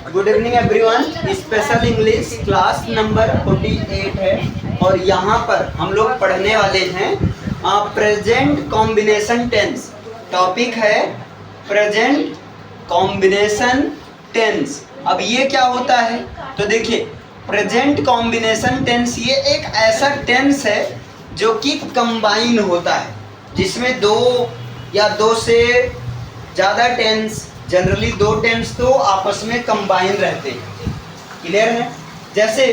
Good evening everyone. Special English class number 48 है और यहाँ पर हम लोग पढ़ने वाले हैं प्रेजेंट कॉम्बिनेशन टेंस। टॉपिक है प्रेजेंट कॉम्बिनेशन टेंस। अब ये क्या होता है तो देखिए, प्रेजेंट कॉम्बिनेशन टेंस ये एक ऐसा टेंस है जो कि कंबाइन होता है, जिसमें दो या दो से ज़्यादा टेंस, जनरली दो टेंस तो आपस में कंबाइन रहते हैं। क्लियर है? जैसे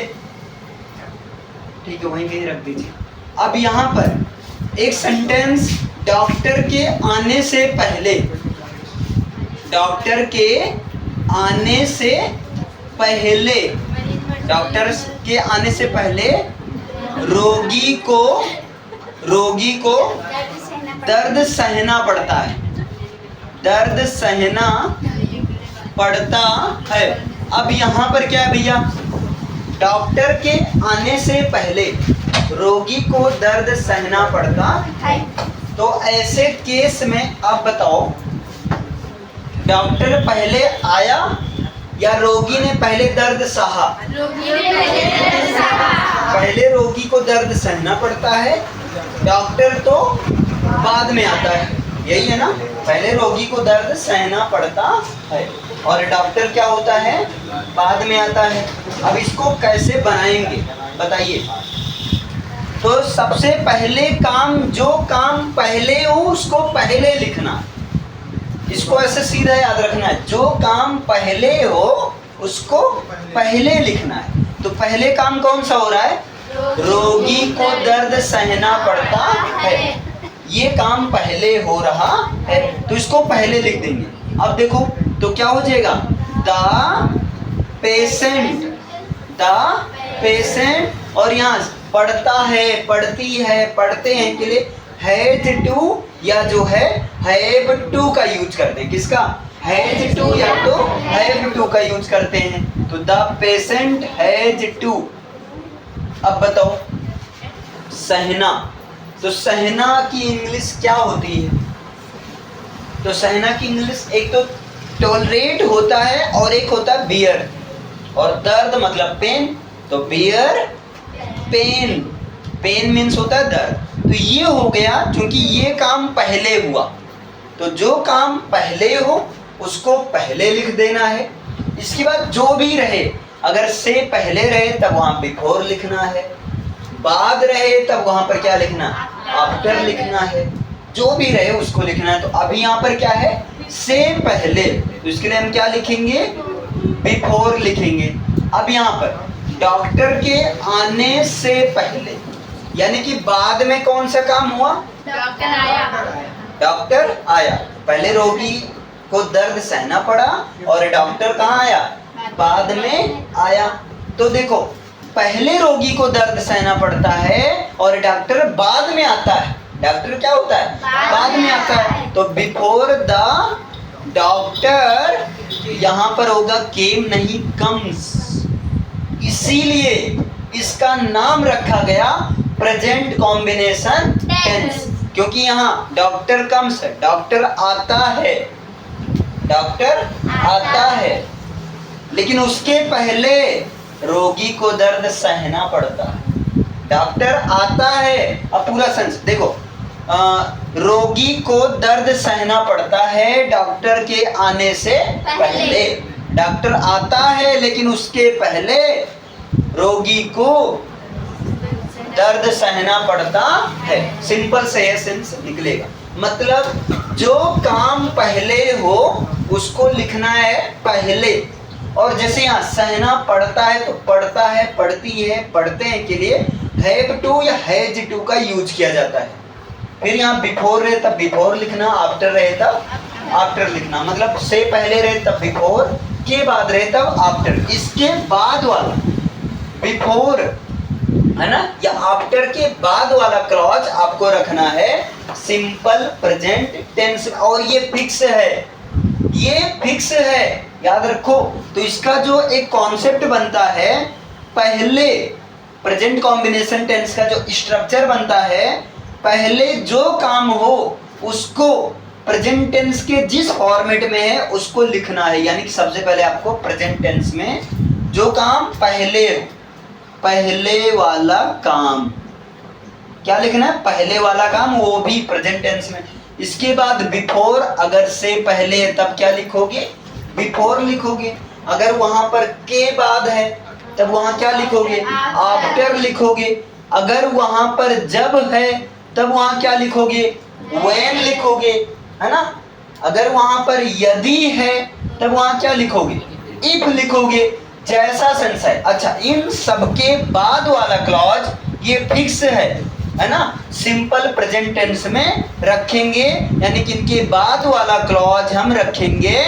ठीक है, वहीं कहीं रख दीजिए। अब यहाँ पर एक सेंटेंस डॉक्टर के आने से पहले, डॉक्टर के आने से पहले, डॉक्टर के आने से पहले रोगी को दर्द सहना पड़ता है, दर्द सहना पड़ता है। अब यहाँ पर क्या है भैया, डॉक्टर के आने से पहले रोगी को दर्द सहना पड़ता है। तो ऐसे केस में अब बताओ, डॉक्टर पहले आया या रोगी ने पहले दर्द सहा? पहले रोगी को दर्द सहना पड़ता है, डॉक्टर तो बाद में आता है, यही है ना। पहले रोगी को दर्द सहना पड़ता है और डॉक्टर क्या होता है, बाद में आता है। अब इसको कैसे बनाएंगे बताइए। तो सबसे पहले काम, जो काम पहले हो उसको पहले लिखना। इसको ऐसे सीधा याद रखना है, जो काम पहले हो उसको पहले लिखना है। तो पहले काम कौन सा हो रहा है, रोगी को दर्द सहना पड़ता है, ये काम पहले हो रहा है, तो इसको पहले लिख देंगे। अब देखो तो क्या हो जाएगा, द पेशेंट, और यहाँ पढ़ता है, पढ़ती है, पढ़ते हैं के लिए हैज टू या जो है हैव टू का यूज करते हैं। किसका? हैज टू या तो हैव टू का यूज करते हैं। तो द पेशेंट हैज टू। अब बताओ सहना, तो सहना की इंग्लिश क्या होती है? तो सहना की इंग्लिश एक तो टॉलरेट होता है और एक होता है बियर, और दर्द मतलब पेन, तो बियर पेन, पेन मीन्स होता है दर्द। तो ये हो गया, क्योंकि ये काम पहले हुआ, तो जो काम पहले हो उसको पहले लिख देना है। इसके बाद जो भी रहे, अगर से पहले रहे तब वहाँ बिफोर लिखना है, बाद रहे तब वहाँ पर क्या लिखना, आफ्टर लिखना है, जो भी रहे उसको लिखना है। तो अभी यहाँ पर क्या है, से पहले, तो इसके लिए हम क्या लिखेंगे, बिफोर लिखेंगे। अब यहाँ पर डॉक्टर के आने से पहले, यानी कि बाद में कौन सा काम हुआ, डॉक्टर आया। पहले रोगी को दर्द सहना पड़ा और डॉक्टर कहाँ आया, बाद में आया। तो देखो, पहले रोगी को दर्द सहना पड़ता है और डॉक्टर बाद में आता है। डॉक्टर क्या होता है, बाद में आता है। तो बिफोर द डॉक्टर, यहाँ पर होगा केम नहीं कम्स, इसीलिए इसका नाम रखा गया प्रेजेंट कॉम्बिनेशन टेंस, क्योंकि यहाँ डॉक्टर कम्स, डॉक्टर आता है, डॉक्टर आता है, लेकिन उसके पहले रोगी को दर्द सहना पड़ता है। डॉक्टर आता है, अब पूरा सेंस देखो, रोगी को दर्द सहना पड़ता है डॉक्टर के आने से पहले। डॉक्टर आता है लेकिन उसके पहले रोगी को दर्द सहना पड़ता है। सिंपल से है सेंस निकलेगा। मतलब जो काम पहले हो उसको लिखना है पहले। और जैसे यहाँ सहना पड़ता है तो पढ़ता है, पढ़ती है, पढ़ते हैं के लिए हैव टू या हैज टू का यूज किया जाता है। फिर यहाँ बिफोर रहे तब बिफोर लिखना, आफ्टर रहे तब आफ्टर लिखना। मतलब से पहले रहे तब बिफोर, के बाद रहे तब आफ्टर। इसके बाद वाला बिफोर है ना, या आफ्टर के बाद वाला क्लॉज आपको रखना है सिंपल प्रेजेंट टेंस। और ये फिक्स है, ये फिक्स है, याद रखो। तो इसका जो एक कॉन्सेप्ट बनता है, पहले प्रेजेंट कॉम्बिनेशन टेंस का जो स्ट्रक्चर बनता है, पहले जो काम हो उसको प्रेजेंट टेंस के जिस फॉर्मेट में है उसको लिखना है। यानी कि सबसे पहले आपको प्रेजेंट टेंस में जो काम पहले वाला काम क्या लिखना है, पहले वाला काम, वो भी प्रेजेंट टेंस में। इसके बाद बिफोर, अगर से पहले है तब क्या लिखोगे, बिफोर लिखोगे। अगर वहां पर के बाद है तब वहां क्या लिखोगे, आफ्टर लिखोगे। अगर वहां पर जब है तब वहां क्या लिखोगे, व्हेन लिखोगे, है ना। अगर वहां पर यदि है तब वहां क्या लिखोगे, इफ लिखोगे, जैसा सेंस है। अच्छा, इन सबके बाद वाला क्लॉज ये फिक्स है ना, सिंपल प्रेजेंट टेंस में रखेंगे। यानी कि इनके बाद वाला क्लॉज हम रखेंगे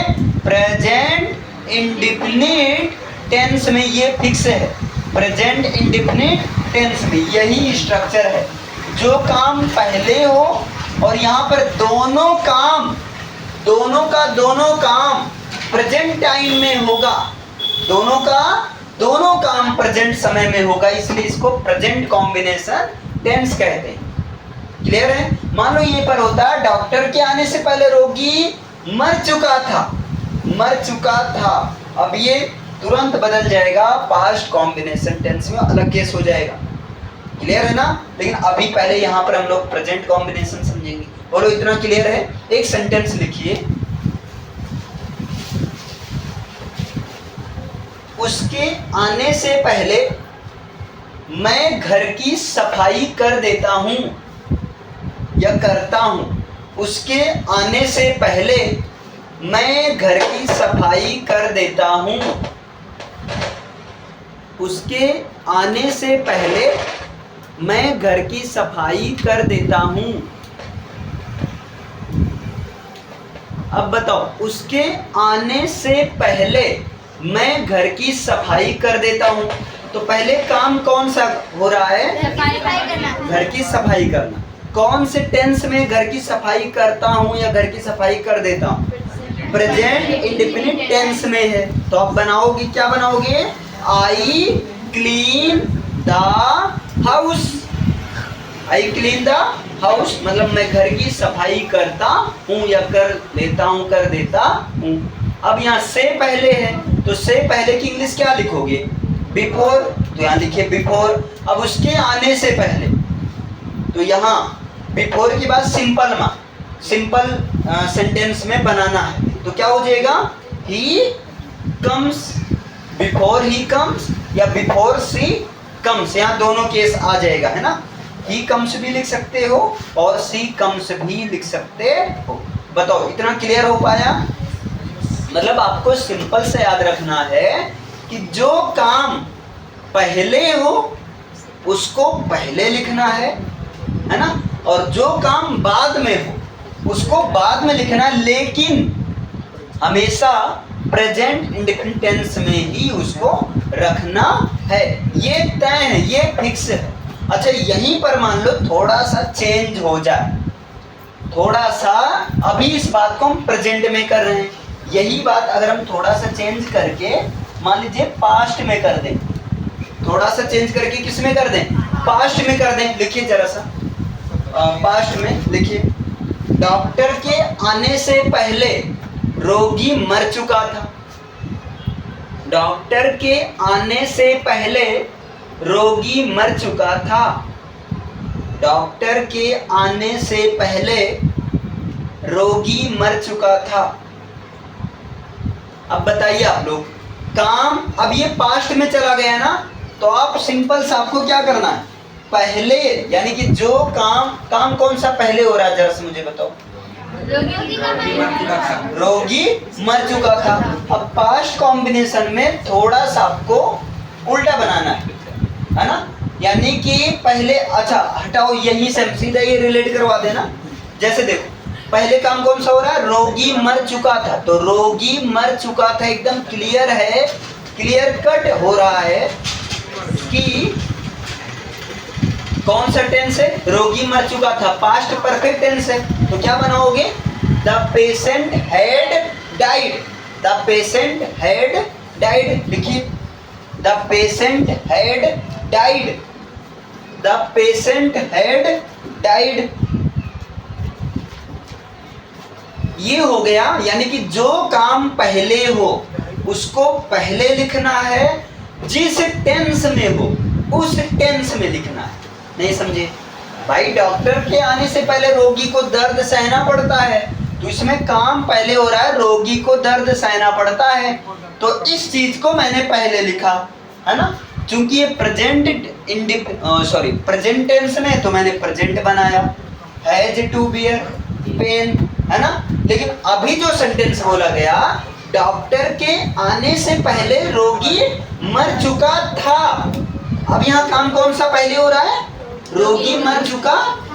प्रेजेंट इंडेफिनिट टेंस में, ये फिक्स है। प्रेजेंट इंडेफिनिट टेंस में यही स्ट्रक्चर है। जो काम पहले हो और यहाँ पर दोनों काम प्रेजेंट टाइम में होगा, दोनों काम प्रेजेंट समय में होगा, इसलिए इसको प्रेजेंट कॉम्बिनेशन टेंस कहते हैं। क्लियर है। मान लो ये पर होता है डॉक्टर के आने से पहले रोगी मर चुका था। अब ये तुरंत बदल जाएगा पास्ट कॉम्बिनेशन टेंस में, अलग केस हो जाएगा। क्लियर है ना। लेकिन अभी पहले यहाँ पर हम लोग प्रेजेंट कॉम्बिनेशन समझेंगे। बोलो इतना क्लियर है। एक सेंटेंस लिखिए, उसके आने से पहले मैं घर की सफाई कर देता हूं या करता हूं। उसके आने से पहले मैं घर की सफाई कर देता हूं। उसके आने से पहले मैं घर की सफाई कर देता हूं। अब बताओ, उसके आने से पहले मैं घर की सफाई कर देता हूं, तो पहले काम कौन सा हो रहा है, घर की सफाई करना। कौन से टेंस में घर की सफाई करता हूं या घर की सफाई कर देता हूं, प्रेजेंट इंडेफिनिट टेंस में है। तो आप बनाओगे, क्या बनाओगे, I clean the house. I clean the house मतलब मैं घर की सफाई करता हूँ या कर लेता हूँ, कर देता हूँ। अब यहाँ से पहले है तो से पहले की इंग्लिश क्या लिखोगे, बिफोर, तो यहाँ लिखिए बिफोर। अब उसके आने से पहले, तो यहाँ बिफोर के बाद सिंपल सेंटेंस में बनाना है। तो क्या हो जाएगा, he comes, before he comes या बिफोर शी कम्स, यहाँ दोनों केस आ जाएगा, है ना। ही कम्स भी लिख सकते हो और शी कम्स भी लिख सकते हो। बताओ इतना क्लियर हो पाया। मतलब आपको सिंपल से याद रखना है कि जो काम पहले हो उसको पहले लिखना है ना, और जो काम बाद में हो उसको बाद में लिखना है, लेकिन हमेशा प्रेजेंट इंडेफिनिट टेंस में ही उसको रखना है। ये तय है, ये फिक्स है। अच्छा, यहीं पर मान लो थोड़ा सा चेंज हो जाए, थोड़ा सा, अभी इस बात को हम प्रेजेंट में कर रहे हैं, यही बात अगर हम थोड़ा सा चेंज करके मान लीजिए पास्ट में कर दें, थोड़ा सा चेंज करके किस में कर दें, पास्ट में कर दें। लिखिए जरा सा, पास्ट में लिखिए, डॉक्टर के आने से पहले रोगी मर चुका था। डॉक्टर के आने से पहले रोगी मर चुका था। डॉक्टर के आने से पहले रोगी मर चुका था। अब बताइए आप लोग, काम अब ये पास्ट में चला गया ना, तो आप सिंपल सा आपको क्या करना है, पहले, यानी कि जो काम कौन सा पहले हो रहा है, जरा से मुझे बताओ, रोगी मर चुका था। अब पास्ट कॉम्बिनेशन में थोड़ा सा आपको उल्टा बनाना है ना, यानी कि पहले, अच्छा हटाओ, यहीं से सीधा ये रिलेट करवा देना। जैसे देखो, पहले काम कौन सा हो रहा है, रोगी मर चुका था, तो रोगी मर चुका था एकदम क्लियर है, क्लियर कट हो रहा है कि कौन सा टेंस है, रोगी मर चुका था, पास्ट परफेक्ट टेंस है। तो क्या बनाओगे, the patient had died, the patient had died, लिखिए, the patient had died, the patient had died. ये हो गया, यानी कि जो काम पहले हो उसको पहले लिखना है, जिस टेंस में हो उस टेंस में लिखना है। नहीं समझे भाई? डॉक्टर के आने से पहले रोगी को दर्द सहना पड़ता है, तो इसमें काम पहले हो रहा है, रोगी को दर्द सहना पड़ता है, तो इस चीज को मैंने पहले लिखा, है ना? क्योंकि ये प्रेजेंट टेंस में, तो मैंने प्रेजेंट बनाया, हैज टू बियर पेन, है ना? लेकिन अभी जो सेंटेंस बोला गया, डॉक्टर के आने से पहले रोगी मर चुका था। अब यहाँ काम कौन सा पहले हो रहा है? रोगी मर चुका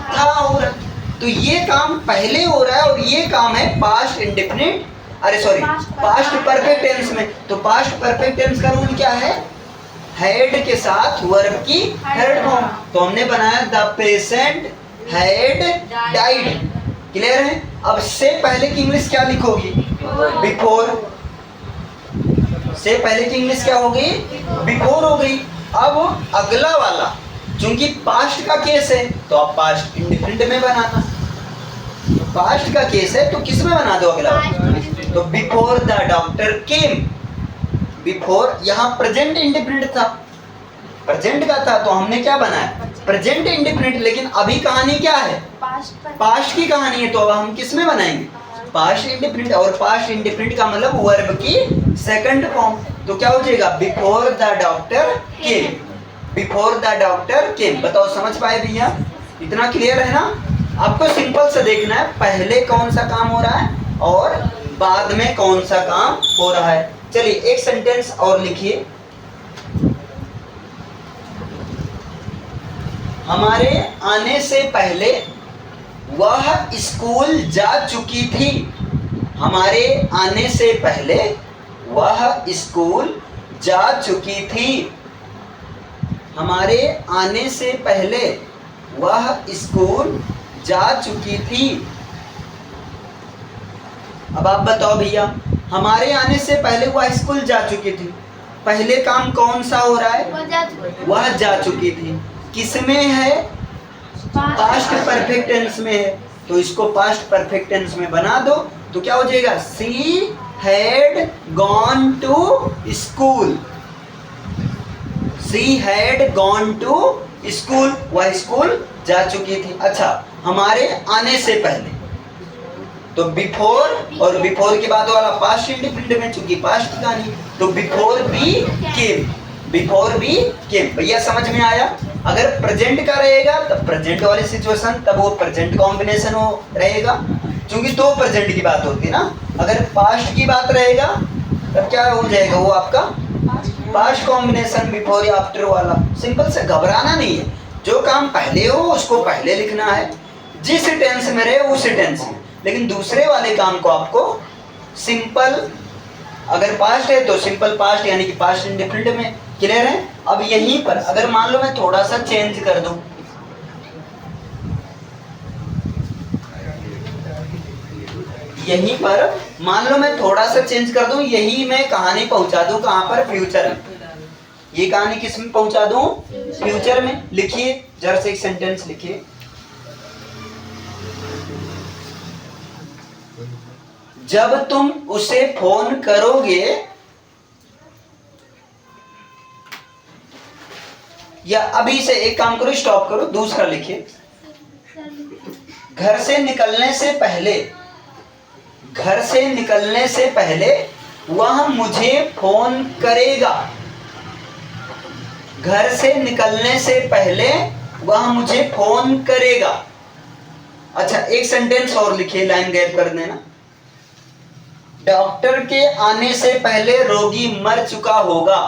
था हो रहा है। तो ये काम पहले हो रहा है और ये काम है पास्ट इंडेफिनिट, अरे सॉरी पास्ट परफेक्ट टेंस में। तो पास्ट परफेक्ट टेंस का रूल क्या है? हैड के साथ वर्ब की थर्ड फॉर्म। तो हमने बनाया the patient had died. Clear है? अब से पहले की इंग्लिश क्या लिखोगी? बिफोर। से पहले की इंग्लिश क्या होगी? बिफोर हो गई। अब अगला वाला, चूंकि पास्ट का केस है तो आप पास्ट इंडिफिनिट में बनाना। पास्ट का केस है तो किस में बना दो अगला? तो before the doctor came. Before यहाँ प्रेजेंट इंडिफिनिट था, प्रेजेंट का था, तो हमने क्या बनाया? Present indefinite. लेकिन अभी कहानी क्या है? पास्ट की कहानी है, तो अब हम किस में बनाएंगे? Past indefinite. और पास्ट इंडिफिनिट का मतलब वर्ब की सेकंड फॉर्म। तो क्या हो जाएगा? Before the doctor came. Before the doctor केम। बताओ समझ पाए भैया? इतना क्लियर है ना? आपको सिंपल से देखना है, पहले कौन सा काम हो रहा है और बाद में कौन सा काम हो रहा है। चलिए एक सेंटेंस और लिखिए। हमारे आने से पहले वह स्कूल जा चुकी थी। हमारे आने से पहले वह स्कूल जा चुकी थी। हमारे आने से पहले वह स्कूल जा चुकी थी। अब आप बताओ भैया, हमारे आने से पहले वह स्कूल जा चुकी थी, पहले काम कौन सा हो रहा है? वह जा चुकी थी। किसमें है? पास्ट परफेक्ट टेंस में है, तो इसको पास्ट परफेक्ट टेंस में बना दो। तो क्या हो जाएगा? She had gone to school. She had gone to school. वह स्कूल जा चुकी थी। अच्छा, हमारे आने से पहले, तो बिफोर, और बिफोर के बाद वाला पास्ट इंडिफिनिट में, चूंकि पास्ट की कहानी, तो बिफोर बी केम। बिफोर बी केम। भैया समझ में आया? अगर प्रेजेंट का रहेगा तब प्रेजेंट वाली सिचुएशन, तब वो प्रेजेंट कॉम्बिनेशन हो रहेगा, क्योंकि दो प्रेजेंट की बात होती है ना। अगर पास्ट की बात रहेगा तब क्या हो जाएगा? वो आपका पास्ट कॉम्बिनेशन, बिफोर या आफ्टर वाला। सिंपल से, घबराना नहीं है। जो काम पहले हो उसको पहले लिखना है, जिस टेंस में रहे उस टेंस में। लेकिन दूसरे वाले काम को आपको सिंपल, अगर पास्ट है तो सिंपल पास्ट, यानी कि पास्ट इंडेफिनिट में। क्लियर है? अब यहीं पर अगर मान लो मैं थोड़ा सा चेंज कर दूं, यहीं पर मान लो मैं थोड़ा सा चेंज कर दूं, यही मैं कहानी पहुंचा दूं कहां पर? फ्यूचर में। ये कहानी किस में पहुंचा दूं? फ्यूचर में। लिखिए जरा से एक सेंटेंस लिखिए। जब तुम उसे फोन करोगे, या अभी से एक काम करो, स्टॉप करो, दूसरा लिखिए। घर से निकलने से पहले, घर से निकलने से पहले वह मुझे फोन करेगा। घर से निकलने से पहले वह मुझे फोन करेगा। अच्छा, एक सेंटेंस और लिखिए, लाइन गैप कर देना। डॉक्टर के आने से पहले रोगी मर चुका होगा।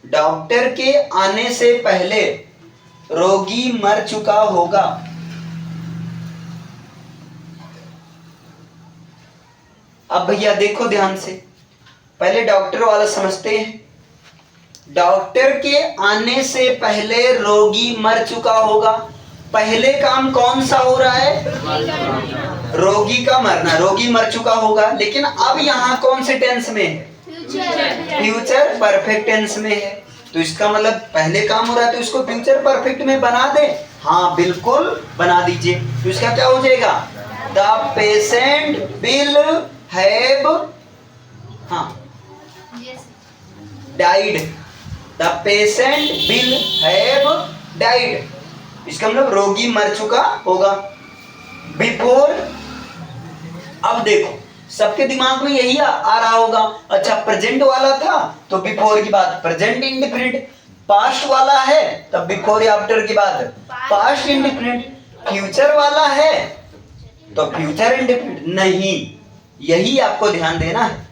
डॉक्टर के आने से पहले रोगी मर चुका होगा। अब भैया देखो ध्यान से, पहले डॉक्टर वाला समझते हैं। डॉक्टर के आने से पहले रोगी मर चुका होगा। पहले काम कौन सा हो रहा है? रोगी का मरना, रोगी मर चुका होगा। लेकिन अब यहाँ कौन से टेंस में है? फ्यूचर परफेक्ट टेंस में है। तो इसका मतलब पहले काम हो रहा है तो इसको फ्यूचर परफेक्ट में बना दे। हाँ बिल्कुल बना दीजिए। तो इसका क्या हो जाएगा? द पेशेंट विल हैव, हाँ, died. The patient will have died. इसका मतलब रोगी मर चुका होगा। बिफोर, अब देखो सबके दिमाग में यही आ रहा होगा। अच्छा, प्रेजेंट वाला था तो बिफोर की बाद प्रेजेंट इंडेफिनिट, पास्ट वाला है तब बिफोर या आफ्टर की बाद पास्ट इंडेफिनिट, फ्यूचर वाला है तो फ्यूचर इंडेफिनिट। नहीं, यही आपको ध्यान देना है।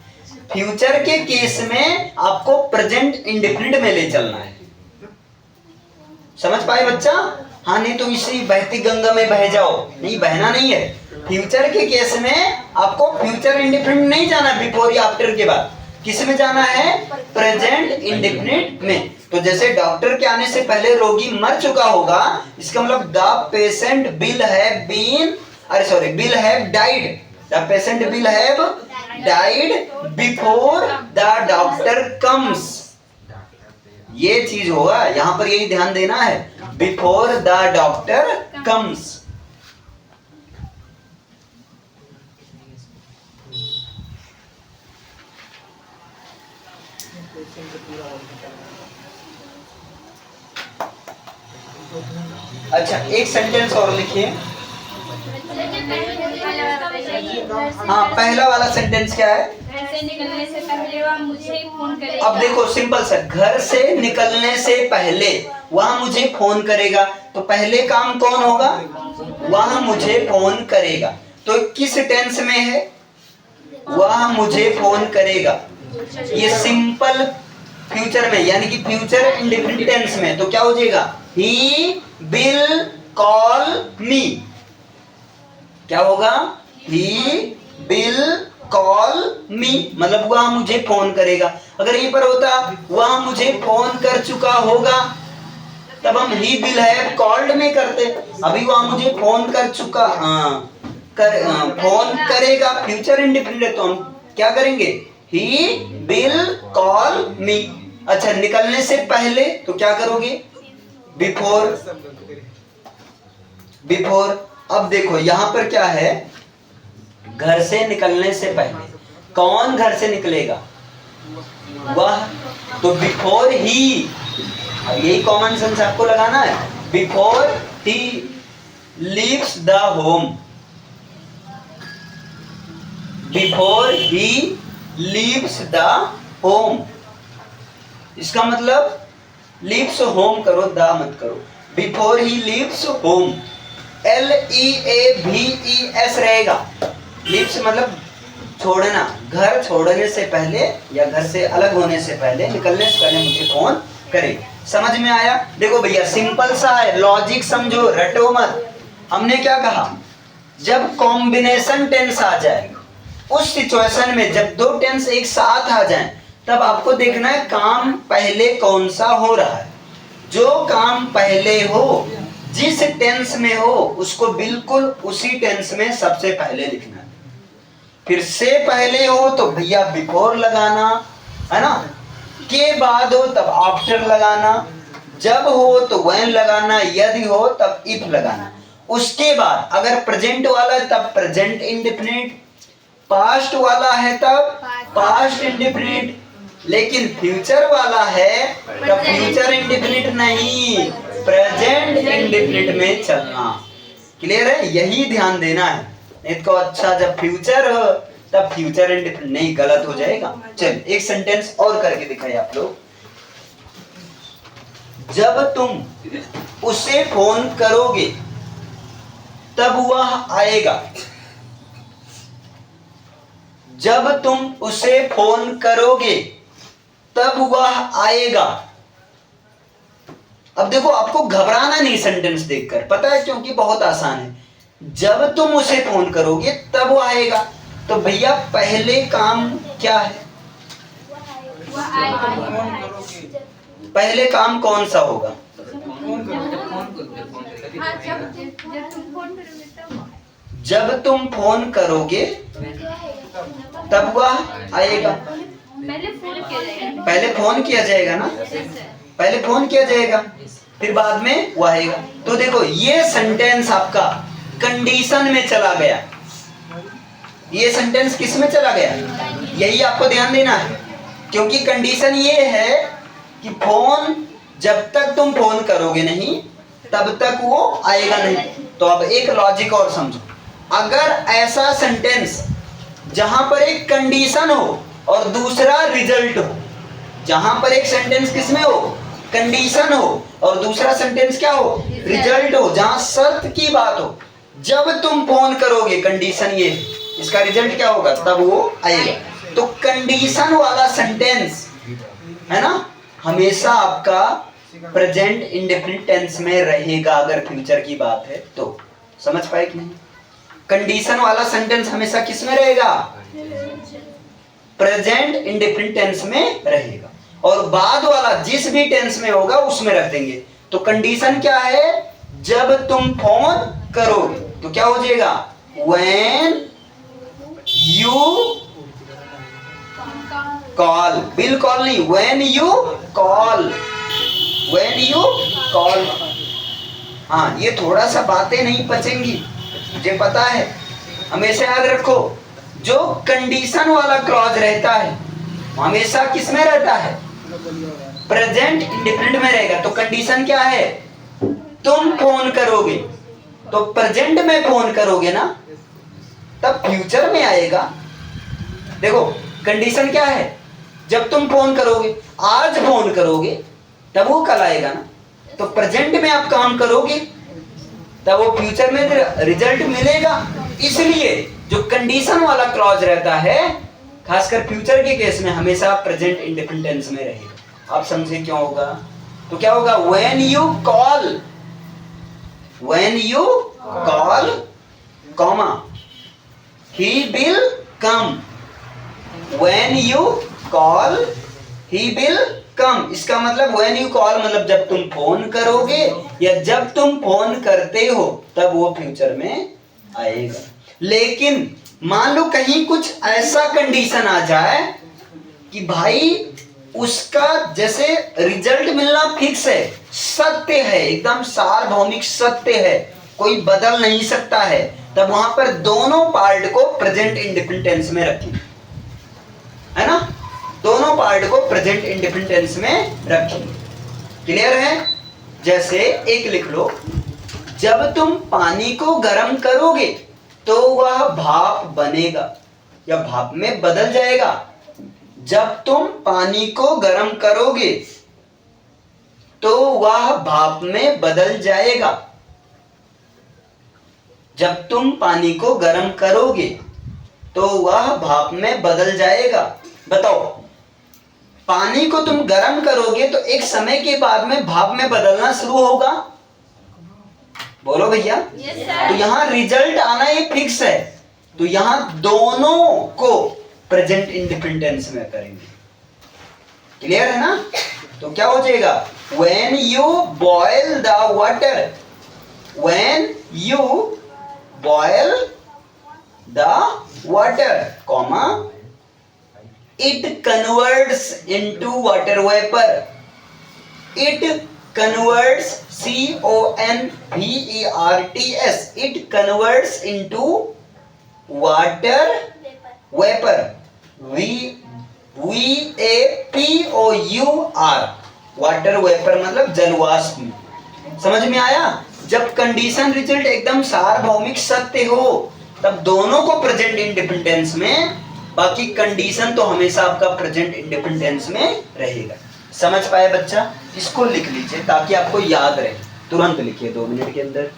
फ्यूचर के केस में आपको प्रेजेंट इंडेफिनिट में ले चलना है। समझ पाए बच्चा? हाँ, नहीं तो इसी बहती गंगा में बह जाओ, नहीं बहना नहीं है। फ्यूचर के केस में आपको फ्यूचर इंडेफिनिट नहीं जाना बिफोर या आफ्टर के बाद, किस में जाना है? प्रेजेंट इंडेफिनिट में। तो जैसे डॉक्टर के आने से पहले रोगी मर चुका होगा, इसका मतलब the patient will have been, अरे sorry, will have died, the patient will have died before the doctor comes. ये चीज होगा, यहां पर यही ध्यान देना है, बिफोर द डॉक्टर कम्स। अच्छा, एक सेंटेंस और लिखिए। हाँ, पहला वाला सेंटेंस क्या है? घर से निकलने से पहले वह मुझे फोन करेगा। अब देखो सिंपल सा, घर से निकलने से पहले वह मुझे फोन करेगा, तो पहले काम कौन होगा? वह मुझे फोन करेगा। तो किस टेंस में है? वह मुझे फोन करेगा। ये सिंपल फ्यूचर में, यानी कि फ्यूचर इंडेफिनिट टेंस में, तो क्या हो जाएगा? ही विल कॉल मी। क्या होगा? ही विल कॉल मी, मतलब वह मुझे फोन करेगा। अगर यहीं पर होता वह मुझे फोन कर चुका होगा, तब हम ही विल हैव कॉल्ड में करते। अभी वह मुझे फोन कर चुका, फोन करेगा, फ्यूचर इंडेफिनिट है, तो हम क्या करेंगे? ही विल कॉल मी। अच्छा, निकलने से पहले तो क्या करोगे? Before, before. अब देखो यहां पर क्या है? घर से निकलने से पहले कौन घर से निकलेगा? वह, तो बिफोर ही, यही कॉमन सेंस आपको लगाना है। Before he leaves the home, before he leaves the home. इसका मतलब लीव्स होम करो, द मत करो। Before he leaves home, LEAVES रहेगा। लीव्स मतलब छोड़ना, घर छोड़ने से पहले या घर से अलग होने से पहले, निकलने से पहले मुझे फोन करे। समझ में आया? देखो भैया सिंपल सा है, लॉजिक समझो, रटो मत। हमने क्या कहा? जब कॉम्बिनेशन टेंस आ जाए, उस सिचुएशन में जब दो टेंस एक साथ आ जाएं, तब आपको देखना है काम पहले कौन सा हो रहा है। जो काम पहले हो, जिस टेंस में हो, उसको बिल्कुल उसी टेंस में सबसे पहले लिखना है। फिर से पहले हो तो भैया बिफोर लगाना है ना, के बाद हो तब आफ्टर लगाना, जब हो तो व्हेन लगाना, यदि हो तब इफ लगाना। उसके बाद अगर प्रेजेंट वाला है तब प्रेजेंट इंडेफिनिट, पास्ट वाला है तब पास्ट इंडेफिनिट, लेकिन फ्यूचर वाला है तब फ्यूचर इंडेफिनिट नहीं, प्रेजेंट इंडेफिनिट में चलना। क्लियर है? यही ध्यान देना है। नहीं तो अच्छा, जब फ्यूचर हो तब फ्यूचर इंडेफिनिट, नहीं, गलत हो जाएगा। चल एक सेंटेंस और करके दिखाइए आप लोग। जब तुम उसे फोन करोगे तब वह आएगा। जब तुम उसे फोन करोगे तब वह आएगा। अब देखो आपको घबराना नहीं सेंटेंस देखकर, पता है क्योंकि बहुत आसान है। जब तुम उसे फोन करोगे तब वो आएगा, तो भैया पहले काम क्या है? पहले काम कौन सा होगा? जब तुम फोन करोगे तब वह आएगा। पहले फोन किया जाएगा ना, पहले फोन किया जाएगा। फिर बाद में वो आएगा। तो देखो ये सेंटेंस आपका कंडीशन में चला गया, ये सेंटेंस किस में चला गया, यही आपको ध्यान देना है। क्योंकि कंडीशन ये है कि फोन जब तक तुम फोन करोगे नहीं तब तक वो आएगा नहीं। तो अब एक लॉजिक और समझो, अगर ऐसा सेंटेंस जहां पर एक कंडीशन हो और दूसरा रिजल्ट हो, जहां पर एक सेंटेंस किसमें हो, कंडीशन हो, और दूसरा सेंटेंस क्या हो, रिजल्ट हो, जहां शर्त की बात हो, जब तुम फोन करोगे कंडीशन ये, इसका रिजल्ट क्या होगा, तब वो आएगा। तो कंडीशन वाला सेंटेंस है ना हमेशा आपका प्रेजेंट इंडेफिनिट टेंस में रहेगा, अगर फ्यूचर की बात है तो। समझ पाए कि नहीं? कंडीशन वाला सेंटेंस हमेशा किस में रहेगा, प्रेजेंट इंडेफिनिट टेंस में रहेगा, और बाद वाला जिस भी टेंस में होगा उसमें रख देंगे। तो कंडीशन क्या है, जब तुम फोन करोगे तो क्या हो जाएगा, when you call, will call नहीं, when you call, when you call। हाँ, ये थोड़ा सा बातें नहीं पचेंगी, मुझे पता है। हमेशा याद रखो, जो कंडीशन वाला क्लॉज रहता है हमेशा किस में रहता है, प्रेजेंट इंडेफिनिट में रहेगा। तो कंडीशन क्या है, तुम फोन करोगे, तो प्रेजेंट में फोन करोगे ना तब फ्यूचर में आएगा। देखो कंडीशन क्या है, जब तुम फोन करोगे, आज फोन करोगे तब वो कल आएगा ना। तो प्रेजेंट में आप काम करोगे तब वो फ्यूचर में रिजल्ट मिलेगा। इसलिए जो कंडीशन वाला क्लॉज रहता है खासकर फ्यूचर के केस में हमेशा प्रेजेंट इंडेफिनिट टेंस में रहेगा। आप समझे क्यों होगा, तो क्या होगा, when you call comma he will come, when you call he will come। इसका मतलब when you call मतलब जब तुम फोन करोगे या जब तुम फोन करते हो तब वो फ्यूचर में आएगा। लेकिन मान लो कहीं कुछ ऐसा कंडीशन आ जाए कि भाई उसका जैसे रिजल्ट मिलना फिक्स है, सत्य है, एकदम सार्वभौमिक सत्य है, कोई बदल नहीं सकता है, तब वहां पर दोनों पार्ट को प्रेजेंट इंडेफिनिट टेंस में रखें, है ना, दोनों पार्ट को प्रेजेंट इंडेफिनिट टेंस में रखें। क्लियर है? जैसे एक लिख लो, जब तुम पानी को गर्म करोगे तो वह भाप बनेगा या भाप में बदल जाएगा। जब तुम पानी को गर्म करोगे तो वह भाप में बदल जाएगा। जब तुम पानी को गर्म करोगे तो वह भाप में बदल जाएगा। बताओ, पानी को तुम गर्म करोगे तो एक समय के बाद में भाप में बदलना शुरू होगा, बोलो भैया। तो यहां रिजल्ट आना ये फिक्स है, तो यहां दोनों को प्रेजेंट इंडेफिनिट टेंस में करेंगे। क्लियर है ना? तो क्या हो जाएगा, when you boil the water, when you boil the water, comma it converts into water vapor, it converts, converts, it converts into water vapor, vapor, water vapour मतलब जलवाष्प। समझ में आया? जब कंडीशन रिजल्ट एकदम सार्वभौमिक सत्य हो तब दोनों को प्रेजेंट इंडेफिनिट टेंस में, बाकी कंडीशन तो हमेशा आपका प्रेजेंट इंडेफिनिट टेंस में रहेगा। समझ पाए बच्चा? इसको लिख लीजिए ताकि आपको याद रहे, तुरंत लिखिए 2 मिनट के अंदर।